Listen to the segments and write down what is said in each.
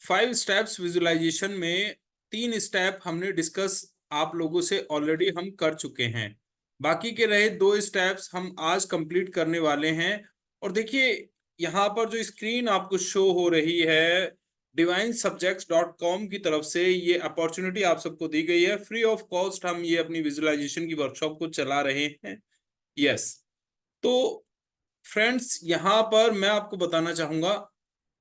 5 steps visualisation में 3 step हमने discuss आप लोगों से ऑलरेडी हम कर चुके हैं। बाकी के रहे 2 स्टेप्स हम आज कंप्लीट करने वाले हैं। और देखिए यहाँ पर जो स्क्रीन आपको शो हो रही है divinesubjects.com की तरफ से ये अपॉर्चुनिटी आप सबको दी गई है। फ्री ऑफ कॉस्ट हम ये अपनी विजुअलाइजेशन की वर्कशॉप को चला रहे हैं। यस, तो फ्रेंड्स यहाँ पर मैं आपको बताना चाहूंगा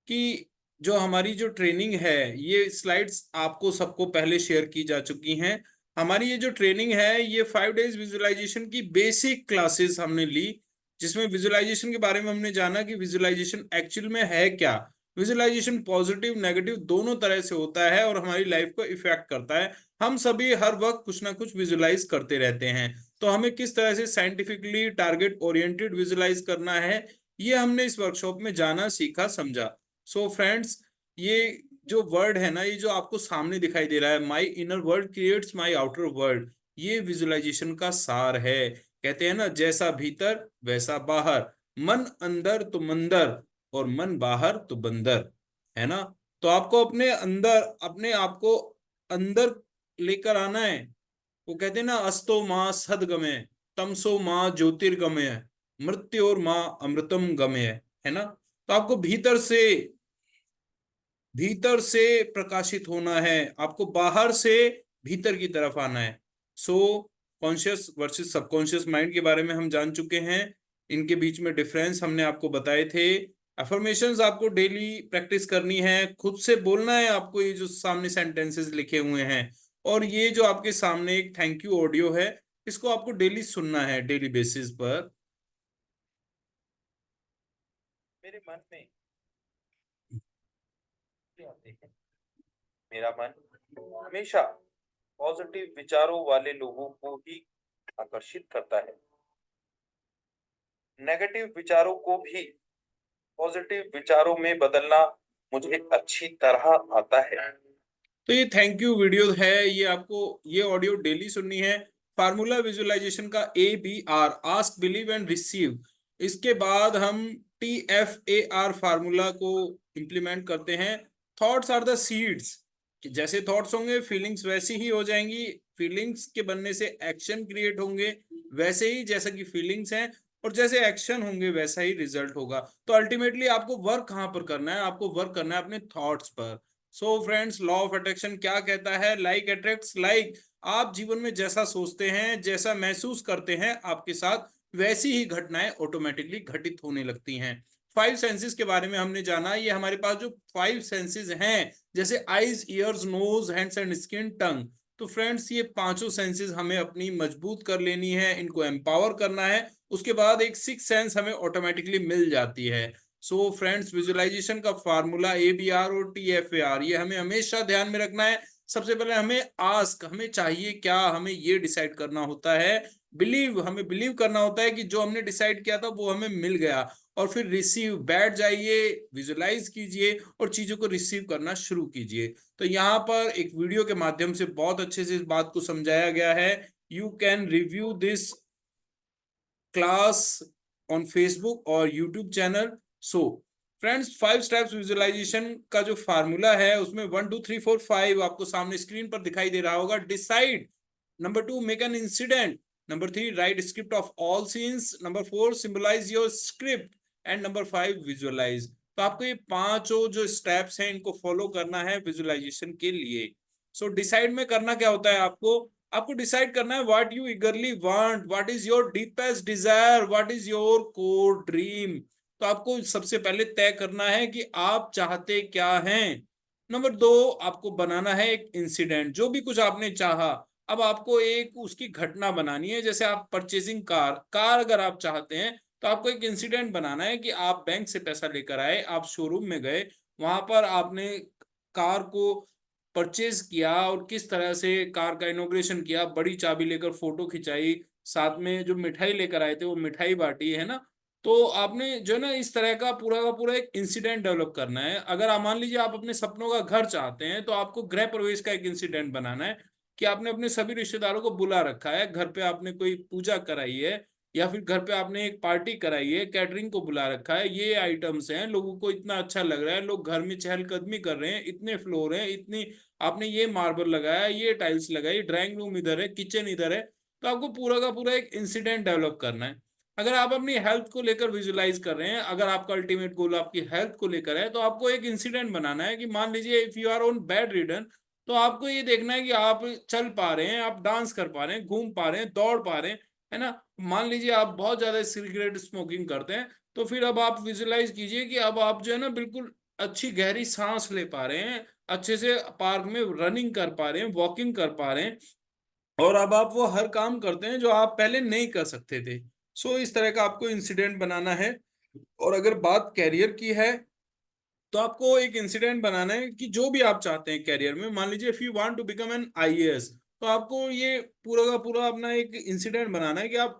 कि जो हमारी जो ट्रेनिंग है ये स्लाइड्स आपको सबको पहले शेयर की जा चुकी हैं। हमारी ये जो ट्रेनिंग है ये 5 डेज विजुअलाइजेशन की बेसिक क्लासेस हमने ली, जिसमें विजुअलाइजेशन के बारे में हमने जाना कि विजुअलाइजेशन एक्चुअल में है क्या। विजुअलाइजेशन पॉजिटिव नेगेटिव दोनों तरह से होता है और हमारी लाइफ को इफेक्ट करता है। हम सभी हर वक्त कुछ ना कुछ विजुअलाइज करते रहते हैं, तो हमें किस तरह से साइंटिफिकली टारगेट ओरिएंटेड विजुअलाइज करना है ये हमने इस वर्कशॉप में जाना, सीखा, समझा। सो फ्रेंड्स, ये जो वर्ड है ना, ये जो आपको सामने दिखाई दे रहा है, my inner world creates my outer world, ये विजुअलाइजेशन का सार है। कहते हैं ना, जैसा भीतर वैसा बाहर, मन अंदर तो मंदर और मन बाहर तो बंदर, है ना। तो आपको अपने अंदर अपने आप को अंदर लेकर आना है। वो कहते हैं ना, अस्तो माँ सदगमय, तमसो माँ ज्योतिर्गमय, मृत्योर माँ अमृतम गमय, है ना। तो आपको भीतर से प्रकाशित होना है, आपको बाहर से भीतर की तरफ आना है। So conscious versus subconscious mind के बारे में हम जान चुके हैं। इनके बीच में डिफरेंस हमने आपको बताए थे। अफर्मेशंस आपको डेली प्रैक्टिस करनी है, खुद से बोलना है आपको, ये जो सामने सेंटेंसेस लिखे हुए हैं। और ये जो आपके सामने एक थैंक यू ऑडियो है, इसको आपको डेली सुनना है, डेली बेसिस पर। मेरे मन में क्या आते हैं? मेरा मन हमेशा पॉजिटिव विचारों वाले लोगों को ही आकर्षित करता है। नेगेटिव विचारों को भी पॉजिटिव विचारों में बदलना मुझे अच्छी तरह आता है। तो ये थैंक यू वीडियो है, ये आपको ये ऑडियो डेली सुननी है। फार्मूला विजुअलाइजेशन का ABR, ask believe and receive. इसके बाद हम TFAR फार्मूला को इंप्लीमेंट करते हैं। थॉट्स आर द सीड्स, कि जैसे थॉट्स होंगे फीलिंग्स वैसी ही हो जाएंगी, फीलिंग्स के बनने से एक्शन क्रिएट होंगे, वैसे ही जैसा कि फीलिंग्स हैं, और जैसे एक्शन होंगे वैसा ही रिजल्ट होगा। तो अल्टीमेटली आपको वर्क कहाँ पर करना है? आपको वर्क करना है अपने थॉट्स पर। So friends, law of attraction क्या कहता है? Like attracts like. आप जीवन में जैसा सोचते हैं, जैसा महसूस करते हैं, आपके साथ वैसी ही घटनाएं ऑटोमेटिकली घटित होने लगती हैं। 5 सेंसेस के बारे में हमने जाना। ये हमारे पास जो 5 सेंसेस हैं, जैसे eyes, ears, nose, hands and skin, tongue. तो फ्रेंड्स, ये पांचों सेंसेस हमें अपनी मजबूत कर लेनी है, इनको एम्पावर करना है। उसके बाद एक 6 सेंस हमें ऑटोमेटिकली मिल जाती है। सो फ्रेंड्स, विजुअलाइजेशन का फार्मूला ABR और TFAR, ये हमें हमेशा ध्यान में रखना है। सबसे पहले हमें चाहिए क्या, हमें ये डिसाइड करना होता है। हमें बिलीव करना होता है कि जो हमने डिसाइड किया था वो हमें मिल गया। और फिर रिसीव, बैठ जाइए, विजुअलाइज कीजिए और चीजों को रिसीव करना शुरू कीजिए। तो यहाँ पर एक वीडियो के माध्यम से बहुत अच्छे से इस बात को समझाया गया है। You can review this class on Facebook और YouTube channel. So friends, 5 steps visualization का जो फार्मूला है उसमें 1 2 3 4 5 आपको सामने स्क्रीन पर दिखाई दे रहा होगा। Decide, number 2 make an incident, number 3 write script of all scenes, number 4 symbolise your script, and number 5 visualise. तो आपको ये पांचों जो स्टेप्स हैं इनको फॉलो करना है विजुअलाइजेशन के लिए। सो डिसाइड में करना क्या होता है? आपको डिसाइड करना है what you eagerly want, what is your deepest desire, what is your core dream. तो आपको सबसे पहले तय करना है कि आप चाहते क्या हैं। नंबर 2, आपको बनाना है एक इंसिडेंट, जो भी कुछ आपने चाहा। अब आपको एक उसकी घटना बनानी है। जैसे आप परचेजिंग कार अगर आप चाहते हैं तो आपको एक इंसिडेंट बनाना है कि आप बैंक से पैसा लेकर आए, आप शोरूम में गए, वहां पर आपने कार को परचेज किया और किस तरह से कार का इनॉग्रेशन किया, बड़ी चाबी लेकर फोटो खिंचाई, साथ में जो मिठाई लेकर आए थे वो मिठाई बांटी, है ना। तो आपने जो है ना इस तरह का पूरा एक इंसिडेंट डेवलप करना है। अगर आप मान लीजिए आप अपने सपनों का घर चाहते हैं तो आपको गृह प्रवेश का एक इंसिडेंट बनाना है कि आपने अपने सभी रिश्तेदारों को बुला रखा है, घर पे आपने कोई पूजा कराई है, या फिर घर पे आपने एक पार्टी कराई है, कैटरिंग को बुला रखा है, ये आइटम्स हैं, लोगों को इतना अच्छा लग रहा है, लोग घर में चहलकदमी कर रहे हैं, इतने फ्लोर हैं, इतनी आपने ये मार्बल लगाया, ये टाइल्स लगाई, ड्राइंग रूम इधर है, किचन इधर है, तो आपको पूरा का पूरा एक इंसिडेंट डेवलप करना है। अगर आप अपनी हेल्थ को लेकर विजुलाइज कर रहे हैं, अगर आपका अल्टीमेट गोल आपकी हेल्थ को लेकर है, तो आपको एक इंसिडेंट बनाना है कि मान लीजिए if you are on bedridden, तो आपको ये देखना है कि आप चल पा रहे हैं, आप डांस कर पा रहे हैं, घूम पा रहे हैं, दौड़ पा रहे हैं, है ना। मान लीजिए आप बहुत ज्यादा सिगरेट स्मोकिंग करते हैं, तो फिर अब आप विजुलाइज कीजिए कि अब आप जो है ना बिल्कुल अच्छी गहरी सांस ले पा रहे हैं, अच्छे से पार्क में रनिंग कर पा रहे हैं, वॉकिंग कर पा रहे हैं, और अब आप वो हर काम करते हैं जो आप पहले नहीं कर सकते थे। सो इस तरह का आपको इंसिडेंट बनाना है। और अगर बात कैरियर की है, तो आपको एक इंसिडेंट बनाना है कि जो भी आप चाहते हैं कैरियर में, मान लीजिए if you want to become an IAS, तो आपको ये पूरा का पूरा अपना एक इंसिडेंट बनाना है कि आप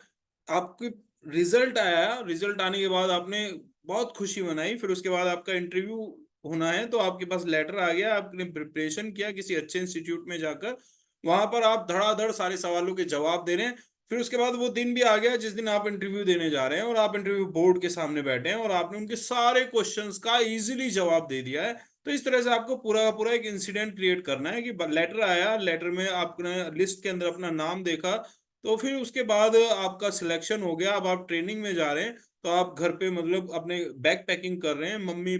आपके रिजल्ट आया, रिजल्ट आने के बाद आपने बहुत खुशी मनाई, फिर उसके बाद आपका इंटरव्यू होना है, तो आपके पास लेटर आ गया, आपने प्रिपरेशन किया किसी अच्छे इंस्टीट्यूट में जाकर, वहां पर आप धड़ाधड़ सारे सवालों के जवाब दे रहे हैं, फिर उसके बाद वो दिन भी आ गया जिस दिन आप इंटरव्यू देने जा रहे हैं, और आप इंटरव्यू बोर्ड के सामने बैठे हैं और आपने उनके सारे क्वेश्चंस का इजीली जवाब दे दिया है। तो इस तरह से आपको पूरा का पूरा एक इंसिडेंट क्रिएट करना है कि लेटर आया, लेटर में आपने लिस्ट के अंदर अपना नाम देखा, तो फिर उसके बाद आपका सिलेक्शन हो गया, अब आप ट्रेनिंग में जा रहे हैं, तो आप घर पे मतलब अपने बैग पैकिंग कर रहे हैं, मम्मी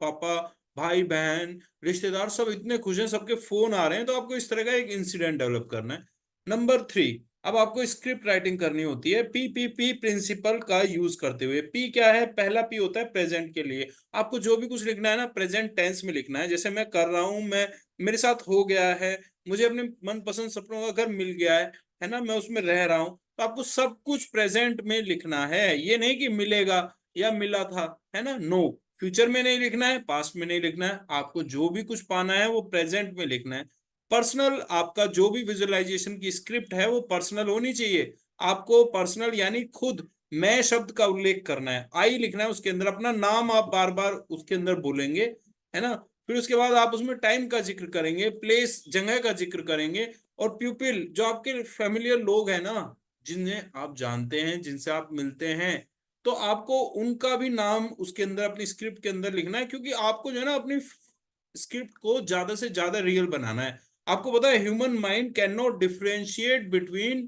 पापा भाई बहन रिश्तेदार सब इतने खुश हैं, सबके फोन आ रहे हैं, तो आपको इस तरह का एक इंसिडेंट डेवलप करना है। नंबर 3, अब आपको स्क्रिप्ट राइटिंग करनी होती है पीपीपी प्रिंसिपल का यूज करते हुए। पी क्या है? पहला पी होता है प्रेजेंट के लिए। आपको जो भी कुछ लिखना है ना, प्रेजेंट टेंस में लिखना है। जैसे मैं कर रहा हूं, मैं मेरे साथ हो गया है, मुझे अपने मनपसंद सपनों का घर मिल गया है ना, मैं उसमें रह रहा हूं, तो आपको सब कुछ प्रेजेंट में लिखना है। ये नहीं कि मिलेगा या मिला था, है ना, नो। फ्यूचर में नहीं लिखना है, पास्ट में नहीं लिखना है, आपको जो भी कुछ पाना है वो प्रेजेंट में लिखना है। पर्सनल, आपका जो भी विजुअलाइजेशन की स्क्रिप्ट है वो पर्सनल होनी चाहिए। आपको पर्सनल यानी खुद, मैं शब्द का उल्लेख करना है, आई लिखना है उसके अंदर, अपना नाम आप बार बार उसके अंदर बोलेंगे, है ना। फिर उसके बाद आप उसमें टाइम का जिक्र करेंगे, प्लेस जगह का जिक्र करेंगे, और प्यूपिल जो आपके फैमिलियर लोग हैं ना, जिन्हें आप जानते हैं, जिनसे आप मिलते हैं, तो आपको उनका भी नाम उसके अंदर अपनी स्क्रिप्ट के अंदर लिखना है, क्योंकि आपको जो है ना अपनी स्क्रिप्ट को ज्यादा से ज्यादा रियल बनाना है। आपको पता है human mind can not differentiate between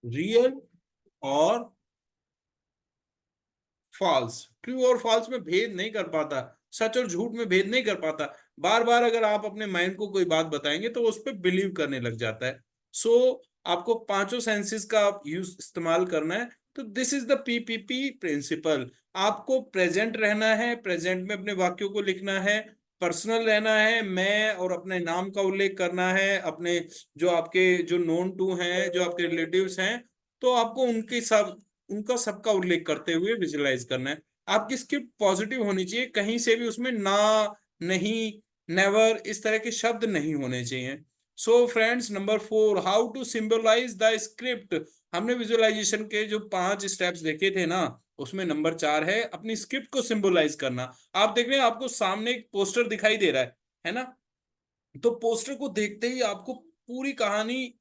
real और फॉल्स। ट्रू और फॉल्स में भेद नहीं कर पाता, सच और झूठ में भेद नहीं कर पाता। बार बार अगर आप अपने माइंड को कोई बात बताएंगे तो वो उस पर बिलीव करने लग जाता है। सो आपको पांचों सेंसेस का यूज इस्तेमाल करना है। तो this is the PPP principle. आपको प्रेजेंट रहना है, प्रेजेंट में अपने वाक्यों को लिखना है, पर्सनल रहना है, मैं और अपने नाम का उल्लेख करना है, अपने जो आपके जो नोन टू हैं, जो आपके रिलेटिव्स हैं, तो आपको उनके सब उनका सबका उल्लेख करते हुए विजुलाइज करना है। आपकी स्क्रिप्ट पॉजिटिव होनी चाहिए, कहीं से भी उसमें ना, नहीं, नेवर इस तरह के शब्द नहीं होने चाहिए। So friends, number 4, how to symbolise the script. हमने विजुअलाइजेशन के जो 5 स्टेप्स देखे थे ना, उसमें नंबर 4 है अपनी स्क्रिप्ट को सिंबलाइज करना। आप देख रहे हैं, आपको सामने एक पोस्टर दिखाई दे रहा है ना, तो पोस्टर को देखते ही आपको पूरी कहानी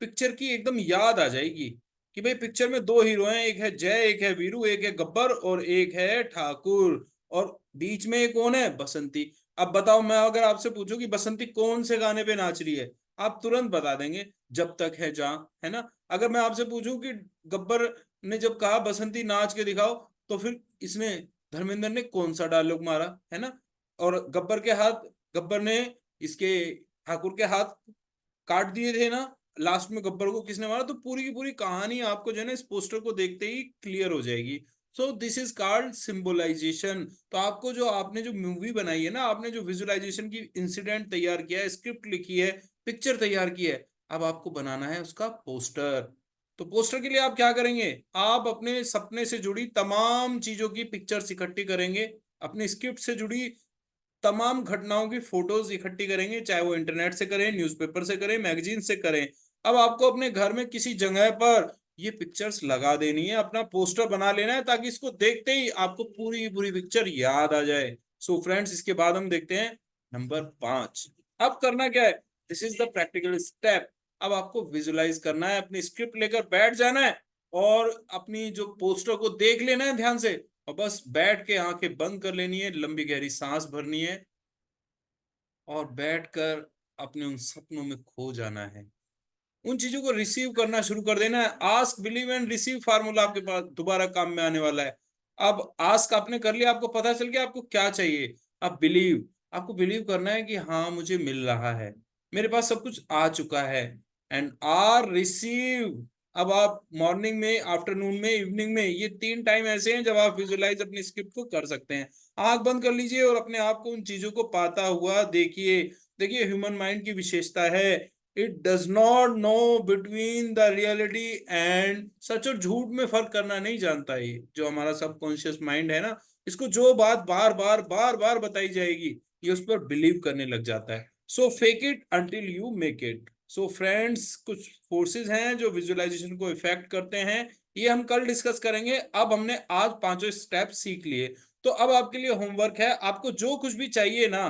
पिक्चर की एकदम याद आ जाएगी कि भाई पिक्चर में 2 हीरो हैं, एक है जय, एक है वीरू, एक है गब्बर और एक है ठाकुर, और बीच में कौन है? बसंती। अब बताओ, मैं अगर आपसे पूछूं कि बसंती कौन से गाने पे नाच रही है, आप तुरंत बता देंगे, जब तक है जहां, है ना। अगर मैं आपसे पूछूं कि गब्बर ने जब कहा बसंती नाच के दिखाओ, तो फिर इसने, धर्मेंद्र ने कौन सा डायलॉग मारा, है ना। और गब्बर ने इसके ठाकुर के हाथ काट दिए थे ना, लास्ट में गब्बर को किसने मारा, तो पूरी की पूरी कहानी आपको जो है ना इस पोस्टर को देखते ही क्लियर हो जाएगी। So this is called symbolization. तो आपको जो आपने जो मूवी बनाई है ना, आपने जो विजुअलाइजेशन की इंसिडेंट तैयार किया है, स्क्रिप्ट लिखी है, पिक्चर तैयार की है, अब आपको बनाना है उसका पोस्टर। तो पोस्टर के लिए आप क्या करेंगे? आप अपने सपने से जुड़ी तमाम चीजों की पिक्चर्स इकट्ठी करेंगे, अपनी स्क्रिप्ट से जुड़ी तमाम घटनाओं की फोटोज इकट्ठी करेंगे, चाहे वो इंटरनेट से करें, न्यूज़पेपर से करें, मैगजीन से करें। अब आपको अपने घर में किसी जगह पर ये पिक्चर्स लगा देनी है, अपना पोस्टर बना लेना है, ताकि इसको देखते ही आपको पूरी की पूरी पिक्चर याद आ जाए। सो फ्रेंड्स, इसके बाद हम देखते हैं नंबर 5। अब करना क्या है? This is the practical step. अब आपको विजुलाइज करना है, अपनी स्क्रिप्ट लेकर बैठ जाना है, और अपनी जो पोस्टर को देख लेना है ध्यान से, और बस बैठ के आंखें बंद कर लेनी है, लंबी गहरी सांस भरनी है और बैठकर अपने उन सपनों में खो जाना है। उन चीजों को रिसीव करना शुरू कर देना है। Ask believe and receive formula आपके पास दोबारा काम में आने वाला है। अब आस्क आपने कर लिया, आपको पता चल गया आपको क्या चाहिए। अब बिलीव, आपको बिलीव करना है कि हाँ मुझे मिल रहा है, मेरे पास सब कुछ आ चुका है। एंड आर रिसीव, अब आप मॉर्निंग में, आफ्टरनून में, इवनिंग में, ये 3 टाइम ऐसे हैं जब आप विजुलाइज अपनी स्क्रिप्ट को कर सकते हैं। आंख बंद कर लीजिए और अपने आप को उन चीजों को पाता हुआ देखिए। देखिए ह्यूमन माइंड की विशेषता है, it does not know between the reality and such और झूठ में फर्क करना नहीं जानता। ये जो हमारा सबकॉन्शियस माइंड है ना, इसको जो बात बार बार बताई जाएगी ये उस पर बिलीव करने लग जाता है। So fake it until you make it. So friends, कुछ फोर्सेस हैं जो विजुअलाइजेशन को इफेक्ट करते हैं, ये हम कल डिस्कस करेंगे। अब हमने आज 5 स्टेप सीख लिए, तो अब आपके लिए होमवर्क है, आपको जो कुछ भी चाहिए ना,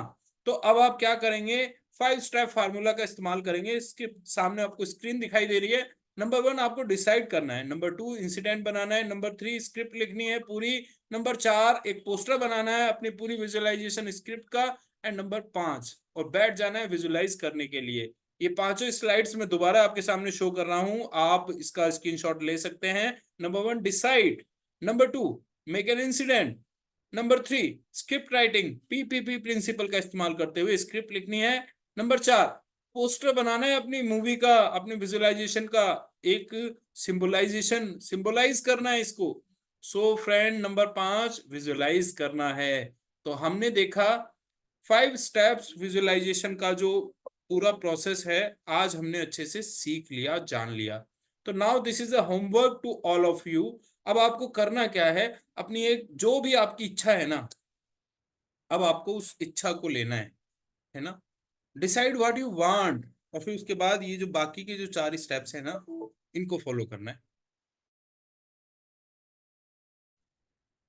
तो अब आप क्या करेंगे, 5 स्टेप फार्मूला का इस्तेमाल करेंगे। इसके सामने आपको स्क्रीन दिखाई दे रही है। नंबर 1 आपको डिसाइड करना है, नंबर 2 इंसिडेंट बनाना है, नंबर 3 स्क्रिप्ट लिखनी है पूरी, नंबर 4 एक पोस्टर बनाना है अपनी पूरी विजुअलाइजेशन स्क्रिप्ट का, एंड नंबर 5 और बैठ जाना है विजुअलाइज करने के लिए। ये पांचों स्लाइड्स में दोबारा आपके सामने शो कर रहा हूं, आप इसका स्क्रीनशॉट ले सकते हैं। Number 1 decide, number 2 make an incident, number 3 script writing, PPP principle का इस्तेमाल करते हुए स्क्रिप्ट लिखनी है, नंबर 4 पोस्टर बनाना है अपनी मूवी का, अपनी विजुअलाइजेशन का, एक सिंबलाइजेशन, सिंबलाइज करना है इसको। सो फ्रेंड, नंबर 5 विजुअलाइज करना है। तो हमने देखा 5 स्टेप्स विजुअलाइजेशन का जो पूरा प्रोसेस है, आज हमने अच्छे से सीख लिया, जान लिया। तो now this is a homework to all of you. अब आपको करना क्या है, अपनी एक जो भी आपकी इच्छा है ना, अब आपको उस इच्छा को लेना है ना, डिसाइड व्हाट यू वांट, और फिर उसके बाद ये जो बाकी के जो 4 स्टेप्स है ना, इनको फॉलो करना है।